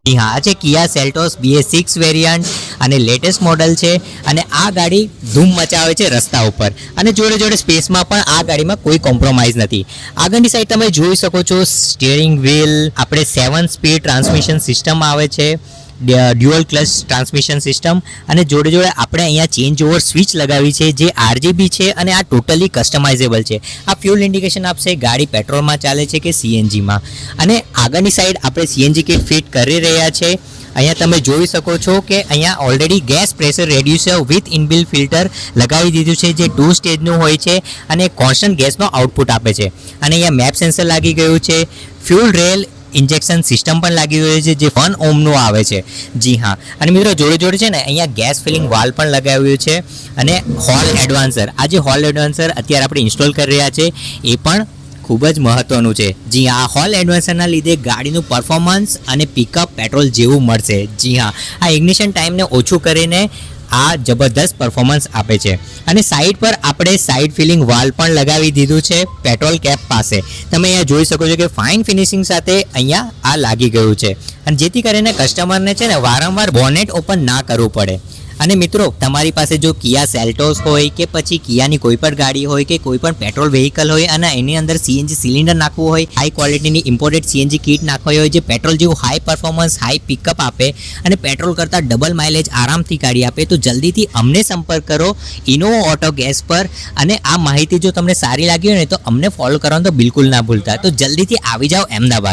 જી હા, આ છે કિયા સેલ્ટોસ BS6 વેરિયન્ટ અને લેટેસ્ટ મોડલ છે અને આ ગાડી ધૂમ મચાવે છે રસ્તા ઉપર અને જોડે જોડે સ્પેસમાં પણ આ ગાડીમાં કોઈ કોમ્પ્રોમાઇઝ નથી. આગળની સાઈડ તમે જોઈ શકો છો સ્ટીયરિંગ વ્હીલ, આપણે 7 સ્પીડ ટ્રાન્સમિશન સિસ્ટમ આવે છે, ડ્યુઅલ ક્લચ ટ્રાન્સમિશન સિસ્ટમ અને જોડે જોડે આપણે અહીંયા ચેન્જ ઓવર સ્વિચ લગાવી છે જે RGB છે અને આ ટોટલી કસ્ટમાઇઝેબલ છે. આ ફ્યુલ ઇન્ડિકેશન આપશે ગાડી પેટ્રોલમાં ચાલે છે કે CNGમાં. અને આગળની સાઈડ આપણે CNG કિટ ફિટ કરી રહ્યા છે. અહીંયા તમે જોઈ શકો છો કે અહીંયા already gas pressure reducer with inbuilt filter લગાવી દીધું છે જે 2 સ્ટેજનું હોય છે અને કોન્સ્ટન્ટ ગેસનો આઉટપુટ આપે છે. અને અહીંયા મેપ સેન્સર લાગી ગયું છે. ફ્યુલ રેલ ઇન્જેક્શન સિસ્ટમ પણ લાગી રહ્યું છે જે 1 ઓહ્મનું આવે છે. જી હા, અને મિત્રો જોડે જોડે છે ને અહીંયા ગેસ ફિલિંગ વાલ્વ પણ લગાવ્યું છે અને હોલ એડવાન્સર, આ જે હોલ એડવાન્સર અત્યારે આપણે ઇન્સ્ટોલ કરી રહ્યા છે એ પણ ખૂબ જ મહત્વનું છે. જી હા, હોલ એડવાન્સરના લીધે ગાડીનું પરફોર્મન્સ અને પિકઅપ પેટ્રોલ જેવું મળશે. જી હા, આ ઇગ્નિશન ટાઈમને ઓછું કરીને આ જબરદસ્ત પરફોર્મન્સ આપે છે. અને સાઈડ પર આપણે સાઈડ ફિલિંગ વાલ્વ પણ લગાવી દીધું છે પેટ્રોલ કેપ પાસે. તમે અહીંયા જોઈ શકો છો કે ફાઇન ફિનિશિંગ સાથે અહીંયા આ લાગી ગયું છે અને જેથી કરીને કસ્ટમરને છે ને વારંવાર બોનેટ ઓપન ના કરવું પડે. અને મિત્રો તમારી પાસે જો કિયા સેલ્ટોસ હોય કે પછી કિયાની કોઈ પણ ગાડી હોય કે કોઈ પણ પેટ્રોલ વ્હીકલ હોય અને એની અંદર CNG સિલિન્ડર નાખવું હોય, હાઈ ક્વોલિટીની ઇમ્પોર્ટેડ CNG કિટ નાખવી હોય જે પેટ્રોલ જેવું હાઈ પરફોર્મન્સ, હાઈ પિકઅપ આપે અને પેટ્રોલ કરતાં ડબલ માઇલેજ આરામથી કાઢી આપે, તો જલ્દીથી અમને સંપર્ક કરો ઇનોવા ઓટો ગેસ પર. અને આ માહિતી જો તમને સારી લાગી હોય ને તો અમને ફોલો કરવાનું તો બિલકુલ ના ભૂલતા. તો જલ્દીથી આવી જાઓ અમદાવાદ.